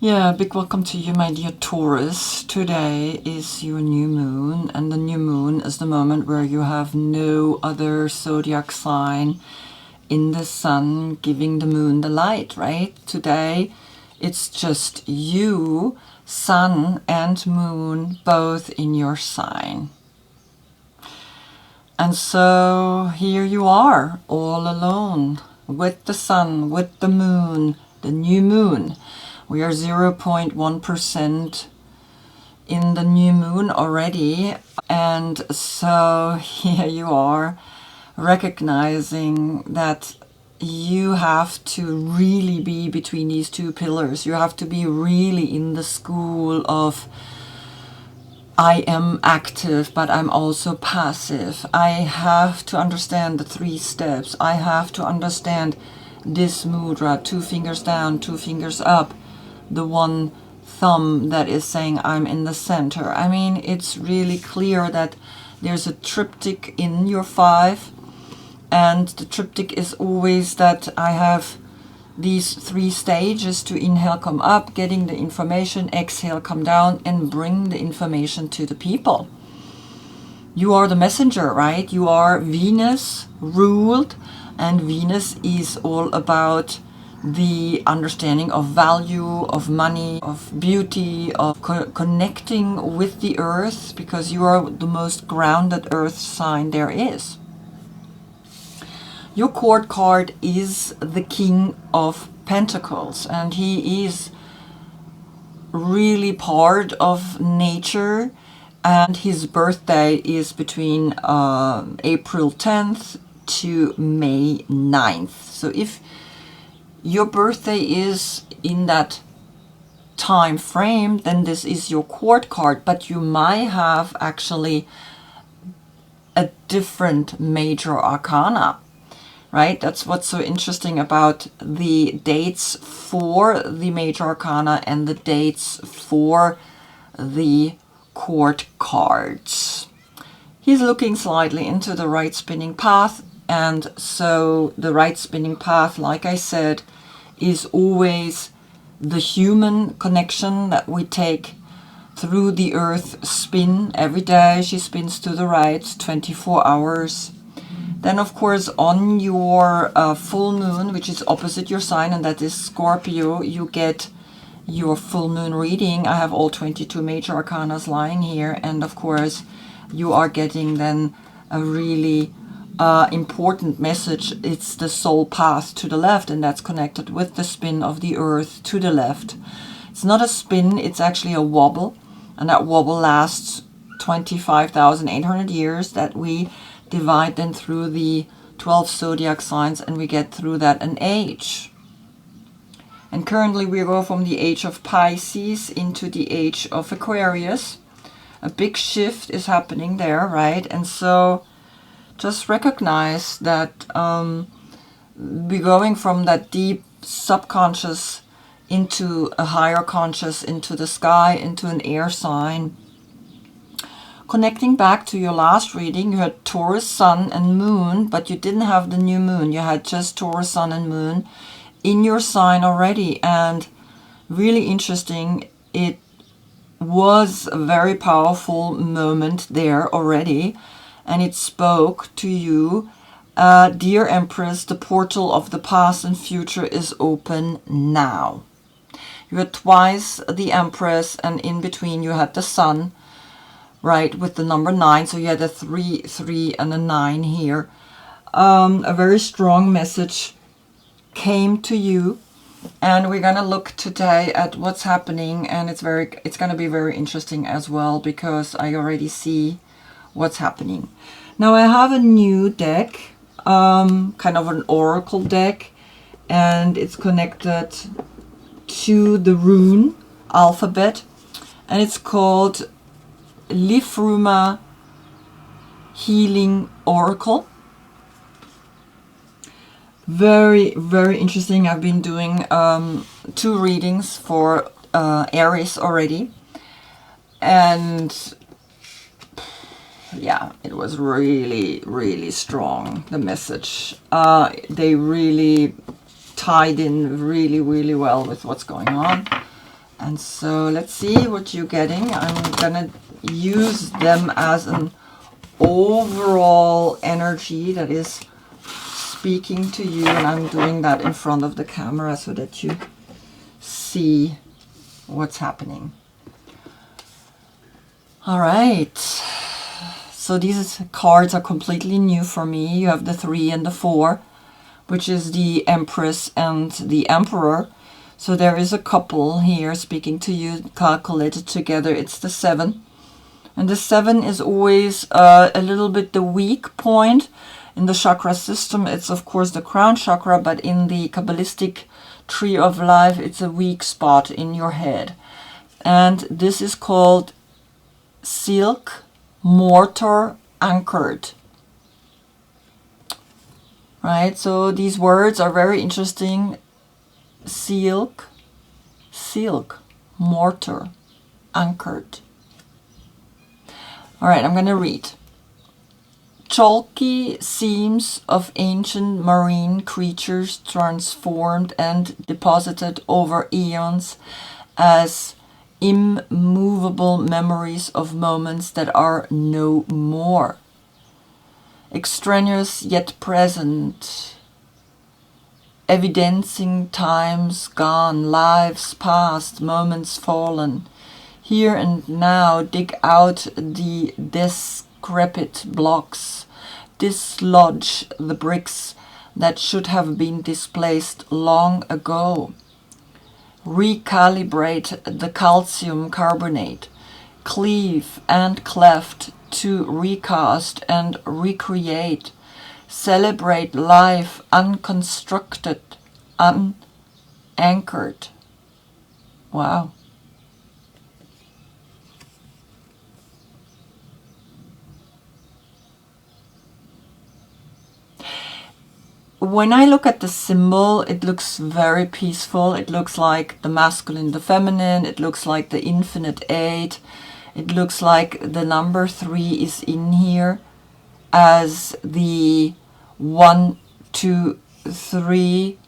Yeah, big welcome to you, my dear Taurus. Today is your new moon, and the new moon is the moment where you have no other zodiac sign in the sun giving the moon the light, right? Today it's just you, sun and moon, both in your sign. And so here you are, all alone, with the sun, with the moon, the new moon. We are 0.1% in the new moon already. And so here you are, recognizing that you have to really be between these two pillars. You have to be really in the school of I am active, but I'm also passive. I have to understand the 3 steps. I have to understand this mudra, 2 fingers down, 2 fingers up, the one thumb that is saying I'm in the center. I mean, it's really clear that there's a triptych in your 5, and the triptych is always that I have these 3 stages: to inhale, come up, getting the information, exhale, come down, and bring the information to the people. You are the messenger, right? You are Venus ruled, and Venus is all about the understanding of value, of money, of beauty, of connecting with the earth, because you are the most grounded earth sign there is. Your court card is the King of Pentacles, and he is really part of nature, and his birthday is between April 10th to May 9th. So if your birthday is in that time frame, then this is your court card, but you might have actually a different major arcana. Right? That's what's so interesting about the dates for the major arcana and the dates for the court cards. He's looking slightly into the right spinning path, and so the right spinning path, like I said, is always the human connection that we take through the earth spin. Every day she spins to the right, 24 hours. Then, of course, on your full moon, which is opposite your sign, and that is Scorpio, you get your full moon reading. I have all 22 major arcanas lying here. And, of course, you are getting then a really important message. It's the soul path to the left, and that's connected with the spin of the earth to the left. It's not a spin, it's actually a wobble. And that wobble lasts 25,800 years, that we divide then through the 12 zodiac signs, and we get through that an age. And currently we go from the age of Pisces into the age of Aquarius. A big shift is happening there, right? And so just recognize that we're going from that deep subconscious into a higher conscious, into the sky, into an air sign. Connecting back to your last reading, you had Taurus Sun and Moon, but you didn't have the new moon. You had just Taurus Sun and Moon in your sign already. And really interesting, it was a very powerful moment there already. And it spoke to you, dear Empress, the portal of the past and future is open now. You had twice the Empress, and in between you had the Sun, right, with the number 9. So you had a 3, 3, and a 9 here. A very strong message came to you, and we're gonna look today at what's happening, and it's gonna be very interesting as well, because I already see what's happening. Now I have a new deck, kind of an oracle deck, and it's connected to the rune alphabet, and it's called Lifruma Healing Oracle. Very, very interesting. I've been doing 2 readings for Aries already, and yeah, it was really, really strong, the message. They really tied in really, really well with what's going on. And so let's see what you're getting. I'm gonna use them as an overall energy that is speaking to you, and I'm doing that in front of the camera so that you see what's happening. All right, so these cards are completely new for me. You have the 3 and the 4, which is the Empress and the Emperor. So there is a couple here speaking to you, calculated together. It's the 7. And the 7 is always a little bit the weak point in the chakra system. It's of course the crown chakra, but in the Kabbalistic tree of life, it's a weak spot in your head. And this is called silk, mortar, anchored. Right, so these words are very interesting. Silk, mortar, anchored. All right, I'm going to read. Chalky seams of ancient marine creatures transformed and deposited over eons as immovable memories of moments that are no more. Extraneous yet present, evidencing times gone, lives past, moments fallen. Here and now dig out the decrepit blocks, dislodge the bricks that should have been displaced long ago. Recalibrate the calcium carbonate, cleave and cleft to recast and recreate. Celebrate life unconstructed, unanchored. Wow. When I look at the symbol, it looks very peaceful. It looks like the masculine, the feminine. It looks like the infinite 8. It looks like the number 3 is in here as the 1, 2, 3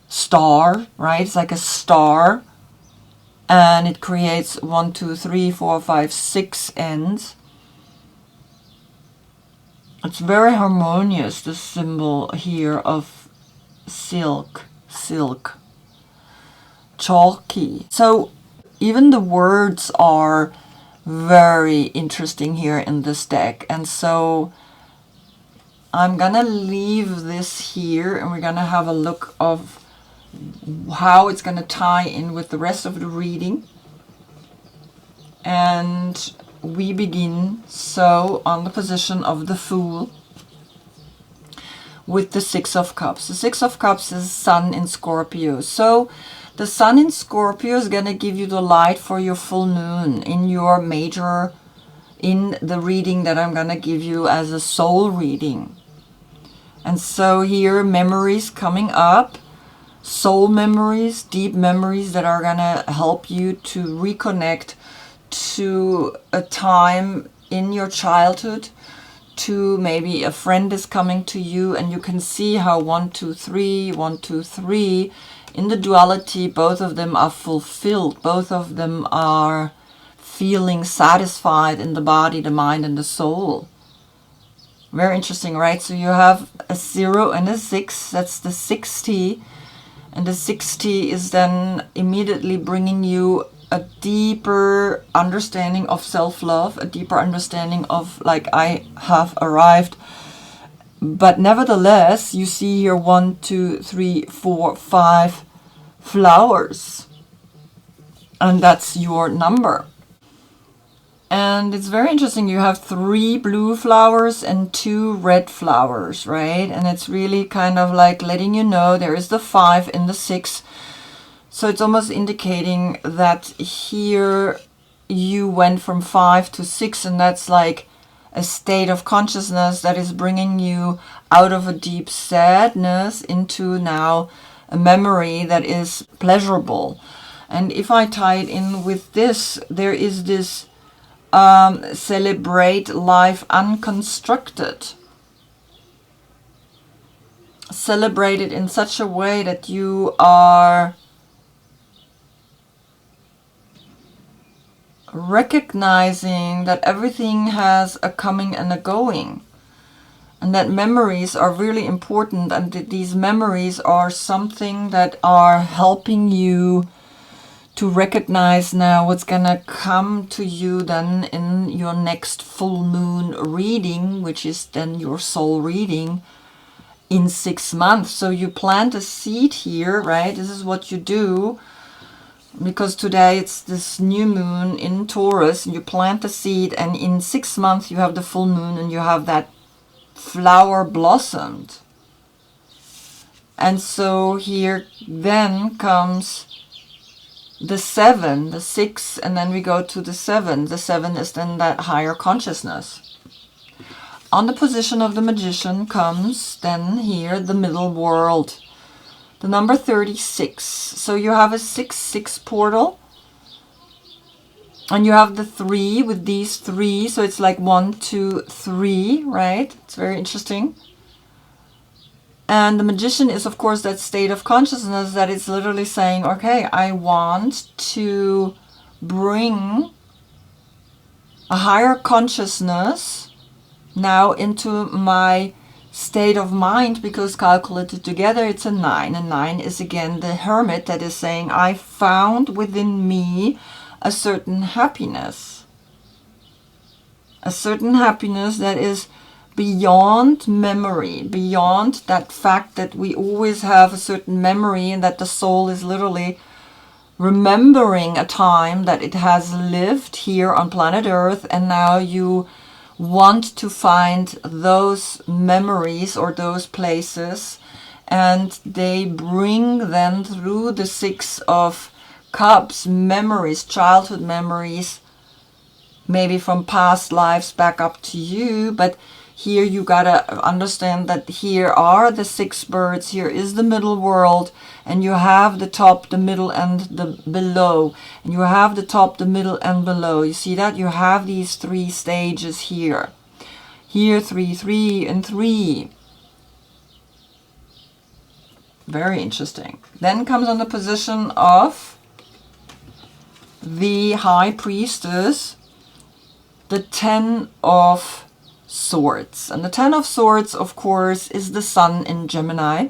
star, right? It's like a star. And it creates 1, 2, 3, 4, 5, 6 ends. It's very harmonious, the symbol here of silk, chalky. So even the words are very interesting here in this deck. And so I'm gonna leave this here and we're gonna have a look of how it's gonna tie in with the rest of the reading. And we begin so on the position of the Fool with the 6 of Cups. The 6 of Cups is Sun in Scorpio. So the Sun in Scorpio is going to give you the light for your full moon in your major, in the reading that I'm going to give you as a soul reading. And so here memories coming up, soul memories, deep memories that are going to help you to reconnect to a time in your childhood, to maybe a friend is coming to you, and you can see how 1, 2, 3, 1, 2, 3, in the duality, both of them are fulfilled. Both of them are feeling satisfied in the body, the mind, and the soul. Very interesting, right? So you have a 0 and a 6, that's the 60, and the 60 is then immediately bringing you a deeper understanding of self-love, a deeper understanding of like, I have arrived. But nevertheless, you see here 1, 2, 3, 4, 5 flowers. And that's your number. And it's very interesting. You have 3 blue flowers and 2 red flowers, right? And it's really kind of like letting you know there is the 5 and the 6. So it's almost indicating that here you went from 5 to 6, and that's like a state of consciousness that is bringing you out of a deep sadness into now a memory that is pleasurable. And if I tie it in with this, there is this celebrate life unconstructed. Celebrate it in such a way that you are recognizing that everything has a coming and a going, and that memories are really important, and that these memories are something that are helping you to recognize now what's gonna come to you then in your next full moon reading, which is then your soul reading in 6 months. So you plant a seed here, right? This is what you do, because today it's this new moon in Taurus, and you plant the seed, and in 6 months you have the full moon and you have that flower blossomed. And so here then comes the 7, the 6, and then we go to the 7. The 7 is then that higher consciousness. On the position of the Magician comes then here the middle world, the number 36. So you have a 6-6 portal, and you have the 3 with these 3, so it's like 1, 2, 3, right? It's very interesting. And the Magician is, of course, that state of consciousness that is literally saying, okay, I want to bring a higher consciousness now into my state of mind, because calculated together it's a 9. And 9 is again the Hermit that is saying, I found within me a certain happiness. A certain happiness that is beyond memory, beyond that fact that we always have a certain memory, and that the soul is literally remembering a time that it has lived here on planet Earth, and now you want to find those memories or those places, and they bring then through the 6 of Cups memories, childhood memories, maybe from past lives back up to you. But here you gotta understand that here are the 6 birds, here is the middle world, and you have the top, the middle, and the below. And you have the top, the middle, and below. You see that? You have these 3 stages here. Here 3, 3, and 3. Very interesting. Then comes on the position of the High Priestess, the 10 of Swords. And the 10 of Swords, of course, is the Sun in Gemini.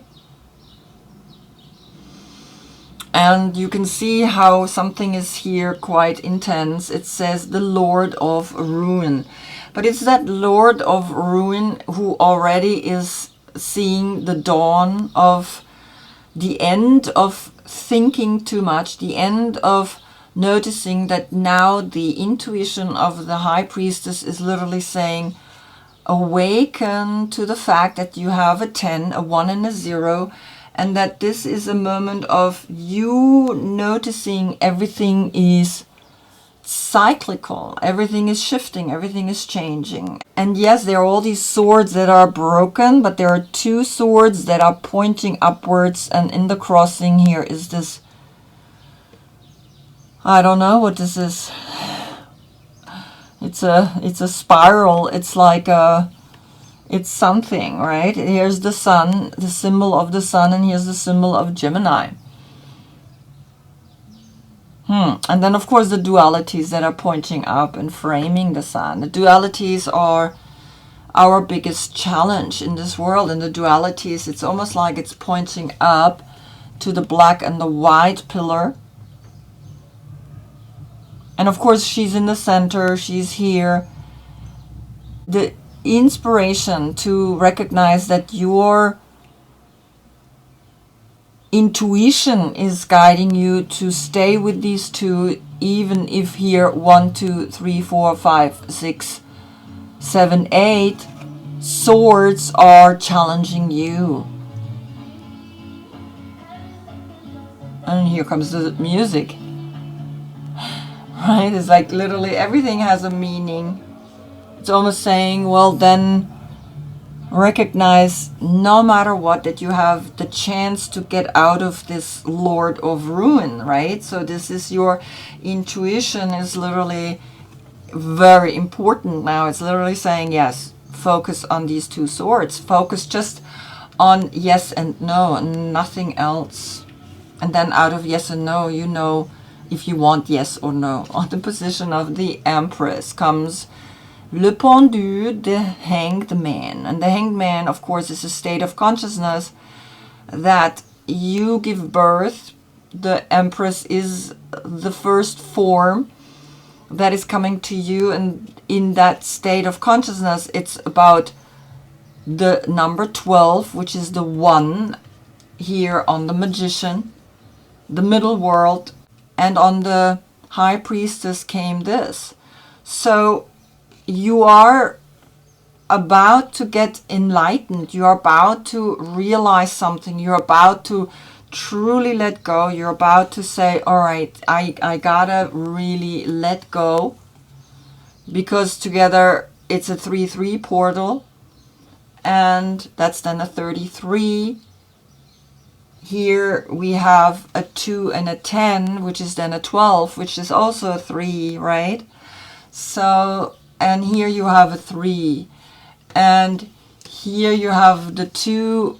And you can see how something is here quite intense. It says the Lord of Ruin. But it's that Lord of Ruin who already is seeing the dawn of the end of thinking too much, the end of noticing that now the intuition of the High Priestess is literally saying, awaken to the fact that you have a 10, a 1, and a 0, and that this is a moment of you noticing everything is cyclical, everything is shifting, everything is changing. And yes, there are all these swords that are broken, but there are 2 swords that are pointing upwards, and in the crossing here is this, I don't know what this is. It's a spiral. It's like it's something, right? Here's the sun, the symbol of the sun, and here's the symbol of Gemini. And then, of course, the dualities that are pointing up and framing the sun. The dualities are our biggest challenge in this world. And the dualities, it's almost like it's pointing up to the black and the white pillar. And of course, she's in the center, she's here. The inspiration to recognize that your intuition is guiding you to stay with these 2, even if here 1, 2, 3, 4, 5, 6, 7, 8 swords are challenging you. And here comes the music. Right? It's like literally everything has a meaning. It's almost saying, well, then recognize no matter what that you have the chance to get out of this Lord of Ruin, right? So this is your intuition is literally very important now. It's literally saying, yes, focus on these 2 swords. Focus just on yes and no and nothing else. And then out of yes and no, you know if you want yes or no. On the position of the Empress comes le pendu, the hanged man. And the hanged man, of course, is a state of consciousness that you give birth. The Empress is the first form that is coming to you, and in that state of consciousness, it's about the number 12, which is the one here on the Magician, the middle world, and on the High Priestess came this. So you are about to get enlightened. You're about to realize something. You're about to truly let go. You're about to say, all right, I gotta really let go, because together it's a 3-3 portal, and that's then a 33. Here we have a 2 and a 10, which is then a 12, which is also a 3, right? So, and here you have a 3. And here you have the 2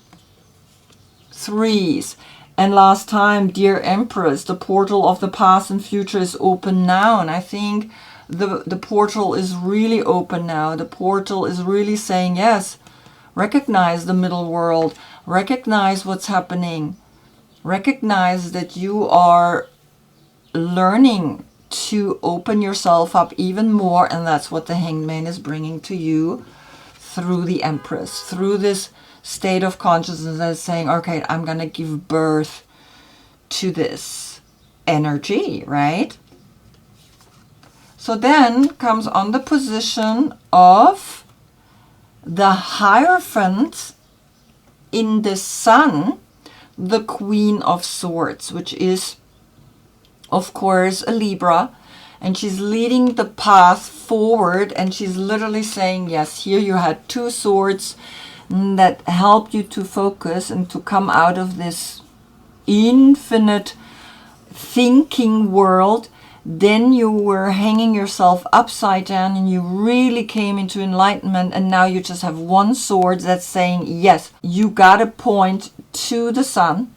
3s. And last time, dear Empress, the portal of the past and future is open now. And I think the portal is really open now. The portal is really saying, yes, recognize the middle world. Recognize what's happening. Recognize that you are learning to open yourself up even more. And that's what the Hanged Man is bringing to you through the Empress, through this state of consciousness that is saying, okay, I'm going to give birth to this energy, right? So then comes on the position of the Hierophant in the Sun, the Queen of Swords, which is, of course, a Libra. And she's leading the path forward, and she's literally saying, yes, here you had 2 swords that helped you to focus and to come out of this infinite thinking world. Then you were hanging yourself upside down and you really came into enlightenment, and now you just have 1 sword that's saying, yes, you gotta point to the sun,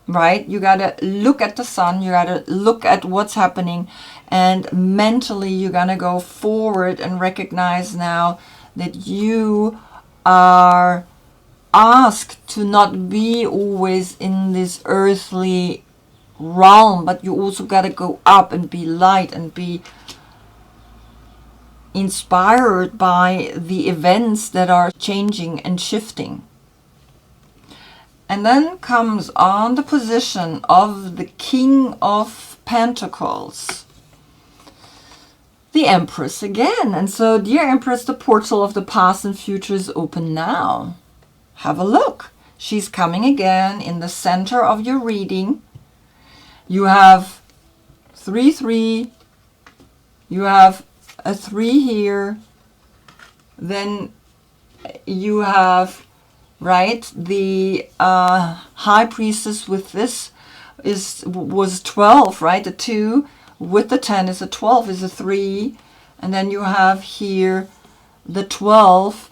right? You gotta look at the sun, you gotta look at what's happening, and mentally you're gonna go forward and recognize now that you are asked to not be always in this earthly realm, but you also got to go up and be light and be inspired by the events that are changing and shifting. And then comes on the position of the King of Pentacles, the Empress again. And so, dear Empress, the portal of the past and future is open now. Have a look. She's coming again in the center of your reading. You have 3-3. You have a 3 here. Then you have, right, the High Priestess with this was 12, right? The 2 with the 10 is a 12, is a 3. And then you have here the 12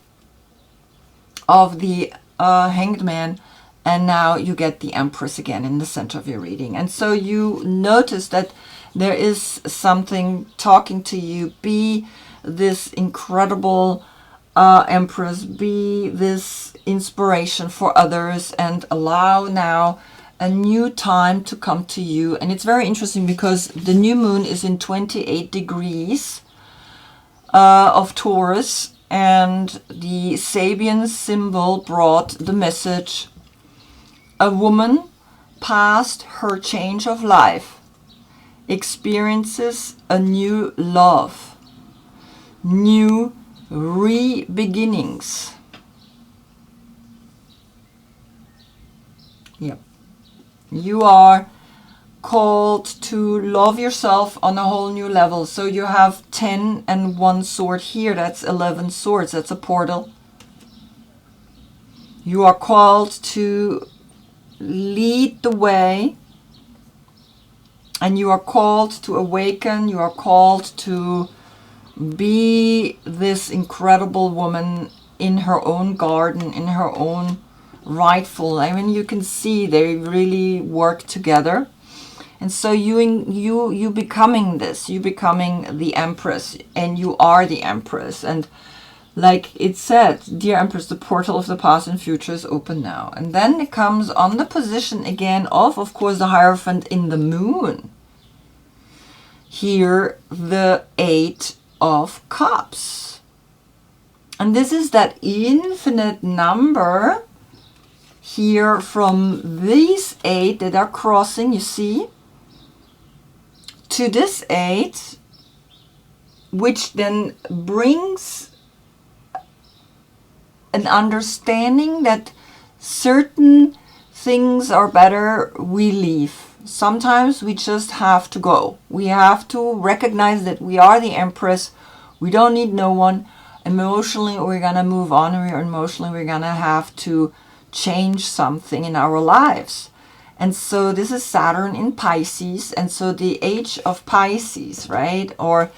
of the Hanged Man. And now you get the Empress again in the center of your reading. And so you notice that there is something talking to you. Be this incredible Empress. Be this inspiration for others, and allow now a new time to come to you. And it's very interesting because the new moon is in 28 degrees of Taurus, and the Sabian symbol brought the message: a woman past her change of life experiences a new love, new re-beginnings. Yep. You are called to love yourself on a whole new level. So you have 10 and 1 sword here. That's 11 swords. That's a portal. You are called to lead the way, and you are called to awaken. You are called to be this incredible woman in her own garden, in her own rightful. I mean, you can see they really work together. And so you becoming this, you becoming the Empress, and you are the Empress. And like it said, dear Empress, the portal of the past and future is open now. And then it comes on the position again of course, the Hierophant in the moon. Here, the 8 of Cups. And this is that infinite number here from these 8 that are crossing, you see, to this 8, which then brings an understanding that certain things are better we leave. Sometimes we just have to go. We have to recognize that we are the Empress. We don't need no one. Emotionally, we're going to move on. Emotionally, we're going to have to change something in our lives. And so this is Saturn in Pisces. And so the age of Pisces, right? Or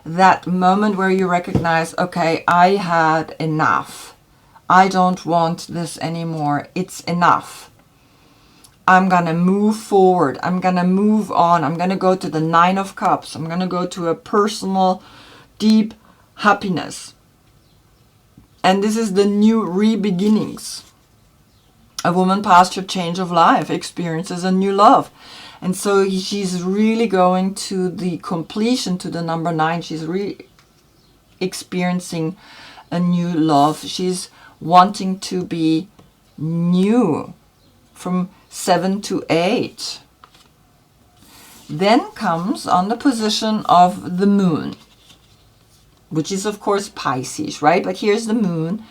that moment where you recognize, okay, I had enough. I don't want this anymore. It's enough. I'm going to move forward. I'm going to move on. I'm going to go to the 9 of Cups. I'm going to go to a personal, deep happiness. And this is the new re-beginnings. A woman past her change of life experiences a new love. And so she's really going to the completion, to the number 9. She's really experiencing a new love. She's wanting to be new from 7 to 8. Then comes on the position of the moon, which is of course Pisces, right? But here's the moon,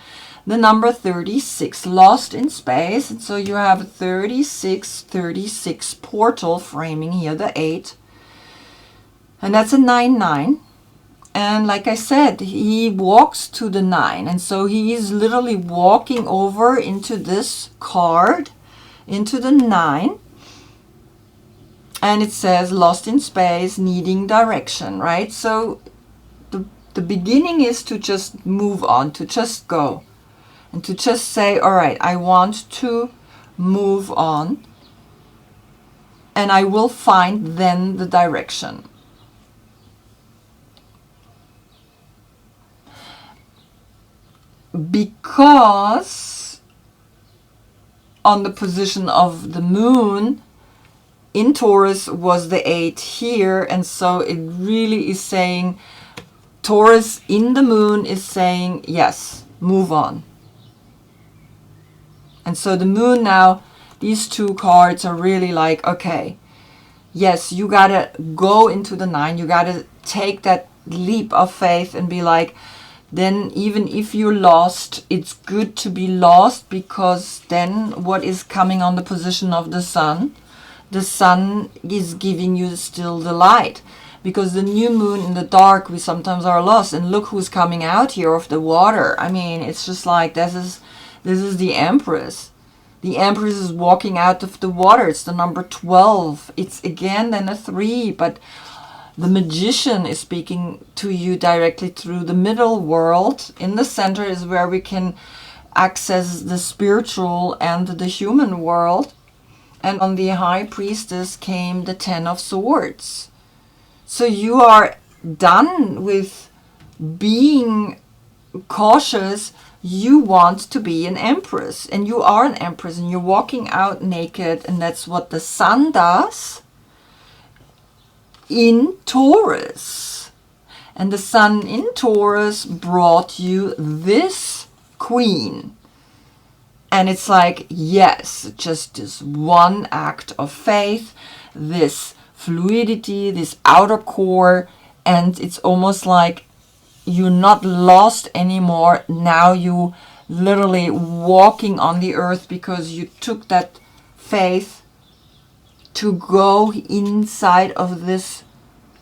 the number 36, lost in space. And so you have a 36 portal framing here, the 8. And that's a 9-9. And like I said, he walks to the 9. And so he is literally walking over into this card, into the 9. And it says lost in space, needing direction, right? So the beginning is to just move on, to just go. And to just say, all right, I want to move on. And I will find then the direction. Because on the position of the moon in Taurus was the 8 here. And so it really is saying, Taurus in the moon is saying, yes, move on. And so the moon now, these two cards are really like, okay, yes, you gotta go into the 9. You gotta take that leap of faith and be like, then even if you're lost, it's good to be lost, because then what is coming on the position of the sun? The sun is giving you still the light. Because the new moon in the dark, we sometimes are lost. And look who's coming out here of the water. I mean, it's just like, this is the Empress. The Empress is walking out of the water. It's the number 12. It's again then a 3, but the Magician is speaking to you directly through the middle world. In the center is where we can access the spiritual and the human world. And on the High Priestess came the 10 of Swords. So you are done with being cautious. You want to be an Empress, and you are an Empress, and you're walking out naked, and that's what the sun does in Taurus. And the sun in Taurus brought you this Queen. And it's like, yes, just this one act of faith, this fluidity, this outer core, and it's almost like you're not lost anymore. Now you literally walking on the earth because you took that faith to go inside of this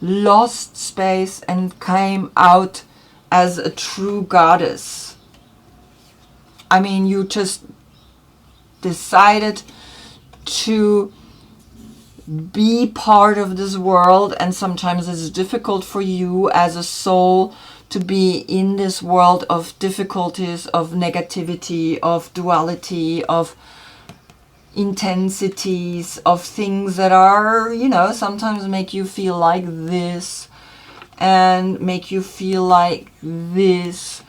lost space and came out as a true goddess. I mean, you just decided to be part of this world, and sometimes it's difficult for you as a soul to be in this world of difficulties, of negativity, of duality, of intensities of things that are, you know, sometimes make you feel like this and make you feel like this.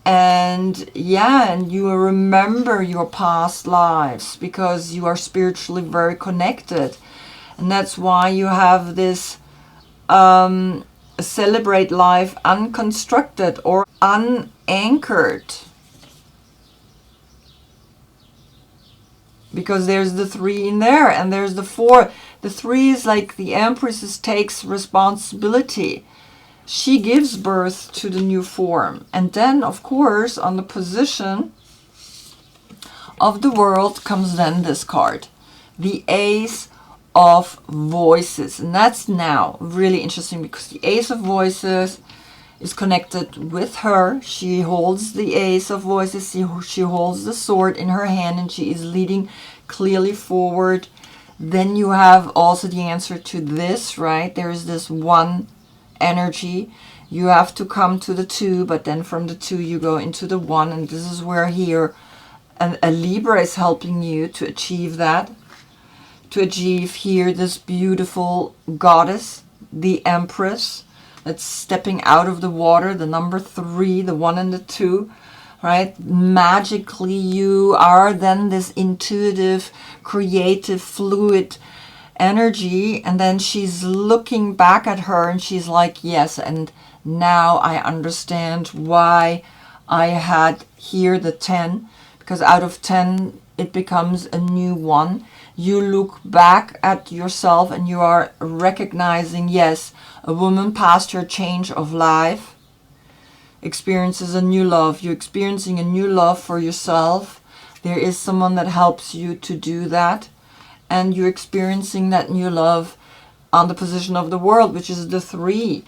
And yeah, and you remember your past lives because you are spiritually very connected. And that's why you have this celebrate life unconstructed or unanchored. Because there's the 3 in there and there's the 4. The 3 is like the empress takes responsibility. She gives birth to the new form. And then, of course, on the position of the world comes then this card. The Ace of Voices. And that's now really interesting because the Ace of Voices is connected with her. She holds the Ace of Voices. She holds the sword in her hand and she is leading clearly forward. Then you have also the answer to this, right? There is this 1 energy. You have to come to the 2, but then from the 2 you go into the 1, and this is where here a Libra is helping you to achieve that. To achieve here this beautiful goddess, the Empress, that's stepping out of the water, the number 3, the 1 and the 2, right? Magically you are then this intuitive, creative, fluid energy, and then she's looking back at her and she's like, yes, and now I understand why I had here the 10, because out of 10 it becomes a new 1. You look back at yourself and you are recognizing, yes, a woman passed her change of life, experiences a new love. You're experiencing a new love for yourself. There is someone that helps you to do that. And you're experiencing that new love on the position of the world, which is the 3.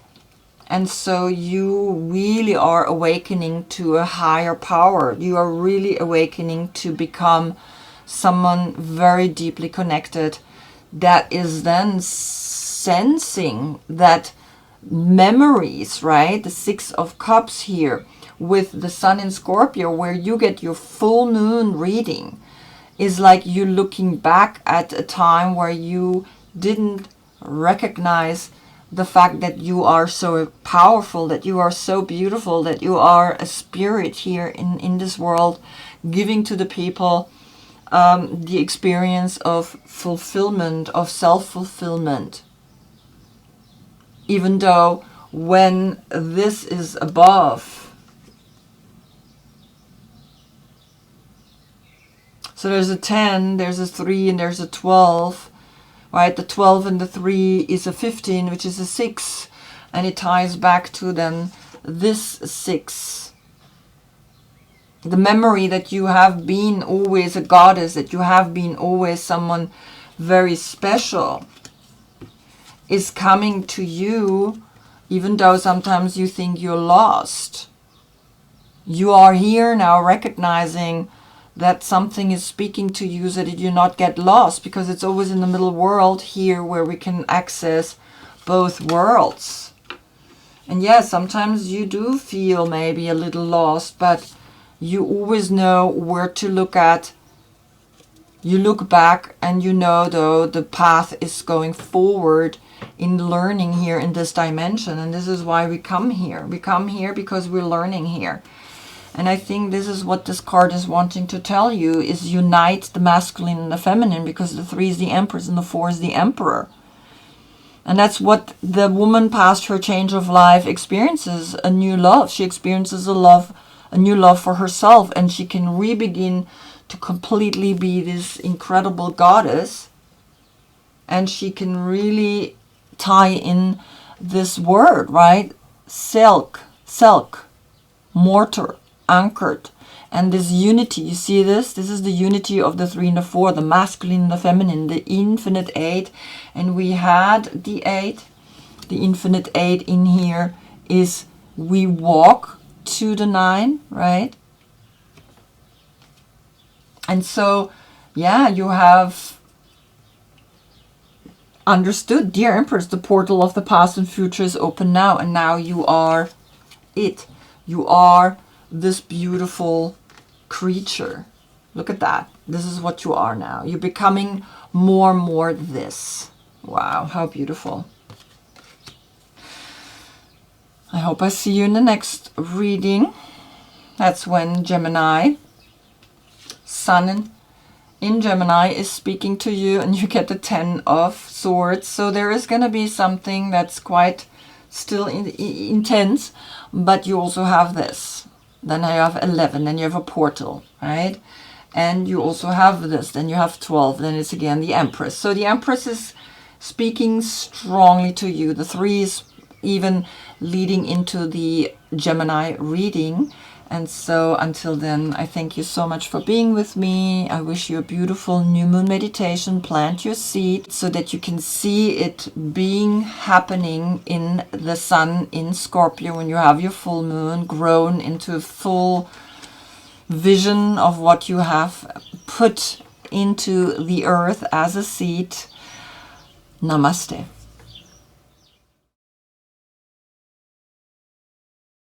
And so you really are awakening to a higher power. You are really awakening to become someone very deeply connected that is then sensing that memories, right? The 6 of Cups here with the Sun in Scorpio, where you get your full moon reading, is like you looking back at a time where you didn't recognize the fact that you are so powerful, that you are so beautiful, that you are a spirit here in this world, giving to the people the experience of fulfillment, of self-fulfillment. Even though when this is above, so there's a 10, there's a 3, and there's a 12, right? The 12 and the 3 is a 15, which is a 6, and it ties back to then this 6. The memory that you have been always a goddess, that you have been always someone very special, is coming to you, even though sometimes you think you're lost. You are here now recognizing that something is speaking to you so that you not get lost, because it's always in the middle world here where we can access both worlds. And yes, sometimes you do feel maybe a little lost, but you always know where to look at. You look back and you know, though, the path is going forward in learning here in this dimension. And this is why we come here. We come here because we're learning here. And I think this is what this card is wanting to tell you, is unite the masculine and the feminine, because the 3 is the Empress and the 4 is the Emperor. And that's what the woman past her change of life experiences, a new love. She experiences a new love for herself, and she can re-begin to completely be this incredible goddess. And she can really tie in this word, right? Silk, mortar, anchored, and this unity. You see this is the unity of the 3 and the 4, the masculine and the feminine, the infinite 8. And we had the 8, the infinite 8 in here is we walk to the 9, right? And so yeah, you have understood, dear Empress, the portal of the past and future is open now, and now you are it. You are this beautiful creature. Look at that. This is what you are now. You're becoming more and more this. Wow, how beautiful. I hope I see you in the next reading. That's when Gemini, Sun in Gemini is speaking to you, and you get the 10 of Swords. So there is going to be something that's quite still intense, but you also have this. Then you have 11, then you have a portal, right? And you also have this, then you have 12, then it's again the Empress. So the Empress is speaking strongly to you. The 3 is even leading into the Gemini reading. And so until then, I thank you so much for being with me. I wish you a beautiful new moon meditation. Plant your seed so that you can see it being happening in the Sun in Scorpio when you have your full moon grown into a full vision of what you have put into the earth as a seed. Namaste.